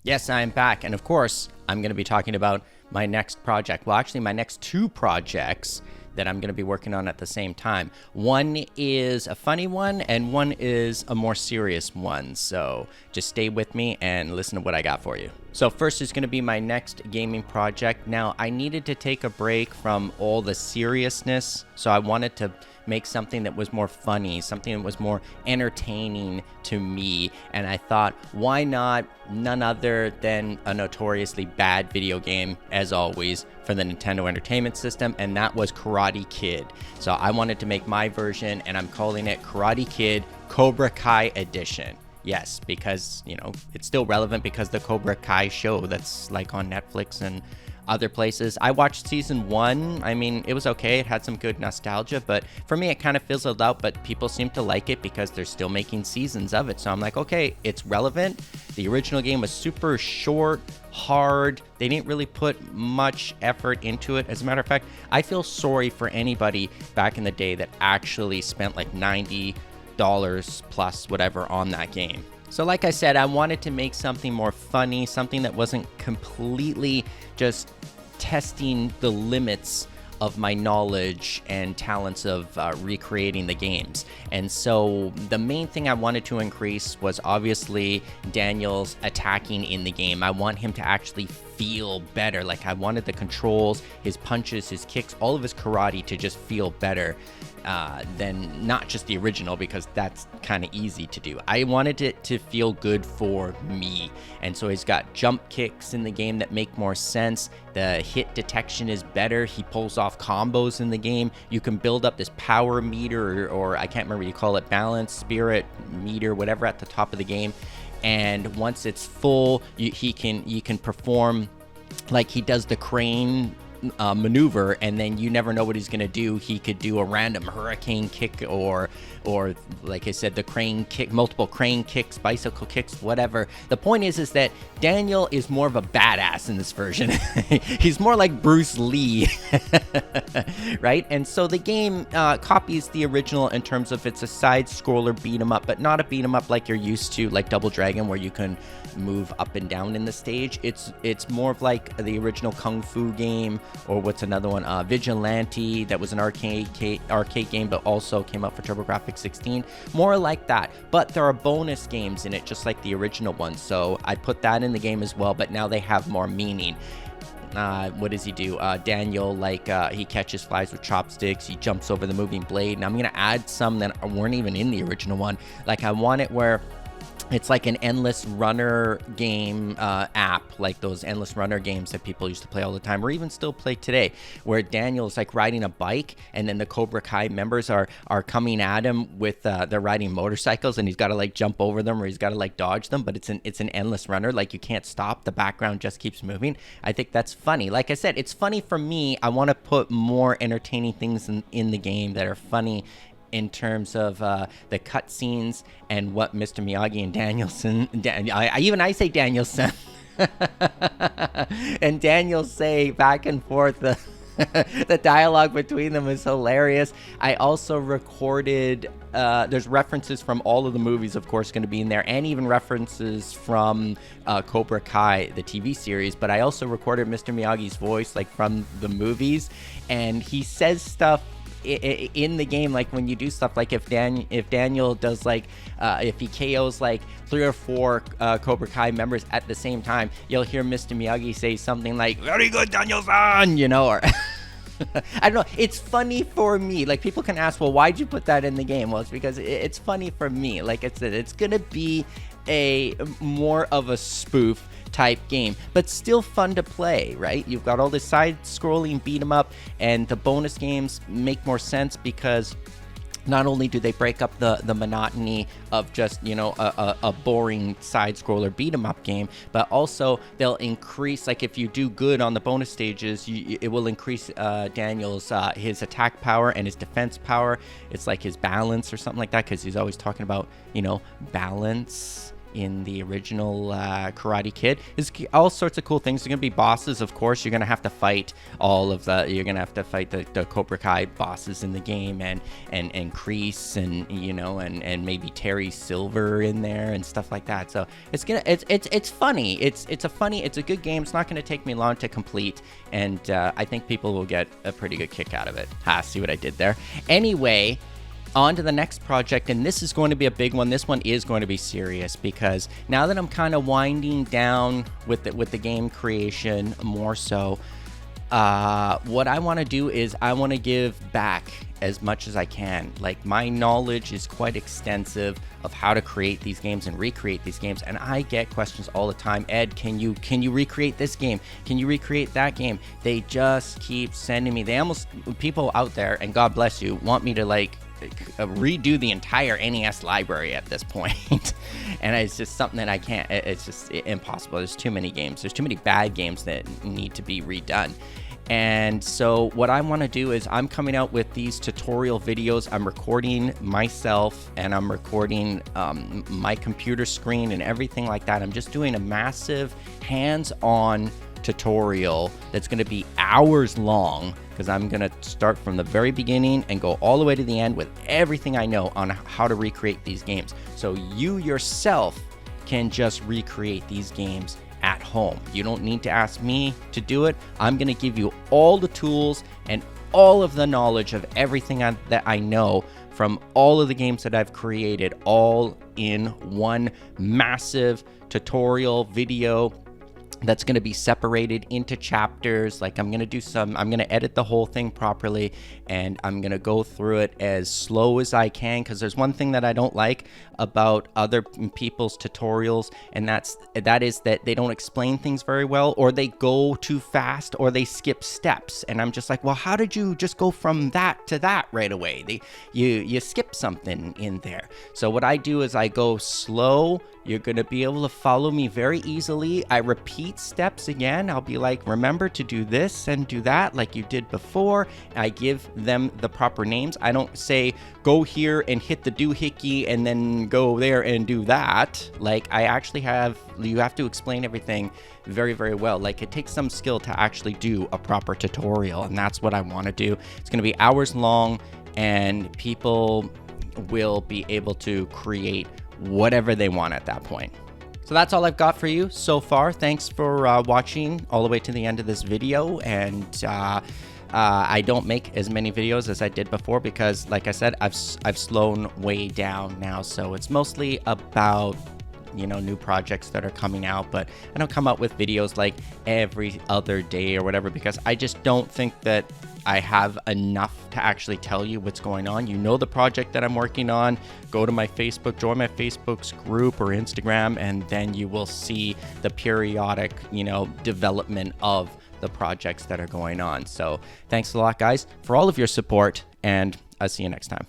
Yes, I'm back. And of course, I'm going to be talking about my next project. Well, actually, my next two projects that I'm going to be working on at the same time. One is a funny one, and one is a more serious one. So just stay with me and listen to what I got for you. So first is going to be my next gaming project. Now, I needed to take a break from all the seriousness, so I wanted to make something that was more funny, something that was more entertaining to me. And I thought, why not none other than a notoriously bad video game, as always, for the Nintendo Entertainment System, and that was Karate Kid. So I wanted to make my version, and I'm calling it Karate Kid Cobra Kai Edition. Yes, because, it's still relevant because the Cobra Kai show that's like on Netflix and other places. I watched season 1. I mean, it was okay. It had some good nostalgia, but for me, it kind of fizzled out, but people seem to like it because they're still making seasons of it. So I'm like, okay, it's relevant. The original game was super short, hard. They didn't really put much effort into it. As a matter of fact, I feel sorry for anybody back in the day that actually spent like $90 plus whatever on that game. So like I said, I wanted to make something more funny, something that wasn't completely just testing the limits of my knowledge and talents of recreating the games. And so the main thing I wanted to increase was obviously Daniel's attacking in the game. I want him to actually feel better. Like I wanted the controls, his punches, his kicks, all of his karate to just feel better than not just the original, because that's kind of easy to do. I wanted it to feel good for me. And so he's got jump kicks in the game that make more sense. The hit detection is better. He pulls off combos in the game. You can build up this power meter, or I can't remember what you call it, balance, spirit meter, whatever, at the top of the game. And once it's full, you can perform, like he does the crane maneuver, and then you never know what he's gonna do. He could do a random hurricane kick, or like I said, the crane kick, multiple crane kicks, bicycle kicks, whatever. The point is that Daniel is more of a badass in this version. He's more like Bruce Lee, right? And so the game copies the original in terms of it's a side-scroller beat-em-up, but not a beat-em-up like you're used to, like Double Dragon, where you can move up and down in the stage. It's more of like the original Kung Fu game, or what's another one, Vigilante, that was an arcade game, but also came out for TurboGrafx 16. More like that, but there are bonus games in it, just like the original one. So I put that in the game as well, but now they have more meaning. What does he do? Daniel, he catches flies with chopsticks. He jumps over the moving blade. And I'm going to add some that weren't even in the original one. Like I want it where it's like an endless runner game app, like those endless runner games that people used to play all the time, or even still play today, where Daniel's like riding a bike, and then the Cobra Kai members are coming at him with they're riding motorcycles, and he's got to like jump over them, or he's got to like dodge them. But it's an endless runner, like you can't stop. The background just keeps moving. I think that's funny. Like I said, it's funny for me. I want to put more entertaining things in the game that are funny, in terms of the cutscenes and what Mr. Miyagi and Danielson, I say Danielson, and Daniel say back and forth. The dialogue between them is hilarious. I also recorded, there's references from all of the movies, of course, going to be in there, and even references from Cobra Kai, the TV series. But I also recorded Mr. Miyagi's voice, like from the movies, and he says stuff in the game, like when you do stuff, like if Daniel does if he KOs like 3 or 4 Cobra Kai members at the same time, you'll hear Mr. Miyagi say something like, "Very good, Daniel-san," or I don't know. It's funny for me. Like, people can ask, well, why'd you put that in the game? Well, it's because it's funny for me. Like I said, it's gonna be a more of a spoof type game, but still fun to play, right? You've got all this side-scrolling beat 'em up, and the bonus games make more sense because not only do they break up the monotony of just, a boring side-scroller beat-em-up game, but also they'll increase, like if you do good on the bonus stages, it will increase Daniel's his attack power and his defense power. It's like his balance or something like that, because he's always talking about, balance in the original Karate Kid. There's all sorts of cool things. There's gonna be bosses, of course. You're gonna have to fight you're gonna have to fight the Cobra Kai bosses in the game, and Kreese, and and maybe Terry Silver in there and stuff like that. So it's funny. It's a good game. It's not gonna take me long to complete, and I think people will get a pretty good kick out of it. See what I did there? Anyway, on to the next project, and this is going to be a big one. This one is going to be serious, because now that I'm kind of winding down with the game creation more so, what I want to do is I want to give back as much as I can. Like, my knowledge is quite extensive of how to create these games and recreate these games, and I get questions all the time. Ed, can you recreate this game? Can you recreate that game? They just keep sending me. People out there, and God bless you, want me to redo the entire NES library at this point. And it's just something that I can't. It's just impossible. There's too many games. There's too many bad games that need to be redone. And so what I want to do is I'm coming out with these tutorial videos. I'm recording myself, and I'm recording my computer screen and everything like that. I'm just doing a massive hands-on tutorial that's going to be hours long, because I'm going to start from the very beginning and go all the way to the end with everything I know on how to recreate these games. So you yourself can just recreate these games at home. You don't need to ask me to do it. I'm going to give you all the tools and all of the knowledge of everything that I know from all of the games that I've created, all in one massive tutorial video that's going to be separated into chapters. Like, I'm going to edit the whole thing properly, and I'm going to go through it as slow as I can, because there's one thing that I don't like about other people's tutorials, and that is that they don't explain things very well, or they go too fast, or they skip steps. And I'm just like, well, how did you just go from that to that right away? You skip something in there. So what I do is I go slow. You're going to be able to follow me very easily. I repeat steps again. I'll be like, remember to do this and do that like you did before. I give them the proper names. I don't say, go here and hit the doohickey and then go there and do that. Like, you have to explain everything very, very well. Like, it takes some skill to actually do a proper tutorial, and that's what I want to do. It's going to be hours long, and people will be able to create whatever they want at that point. So that's all I've got for you so far. Thanks for watching all the way to the end of this video. And I don't make as many videos as I did before, because, like I said, I've slowed way down now. So it's mostly about new projects that are coming out, but I don't come out with videos like every other day or whatever, because I just don't think that I have enough to actually tell you what's going on. You know the project that I'm working on. Go to my Facebook, join my Facebook's group or Instagram, and then you will see the periodic, development of the projects that are going on. So thanks a lot, guys, for all of your support, and I'll see you next time.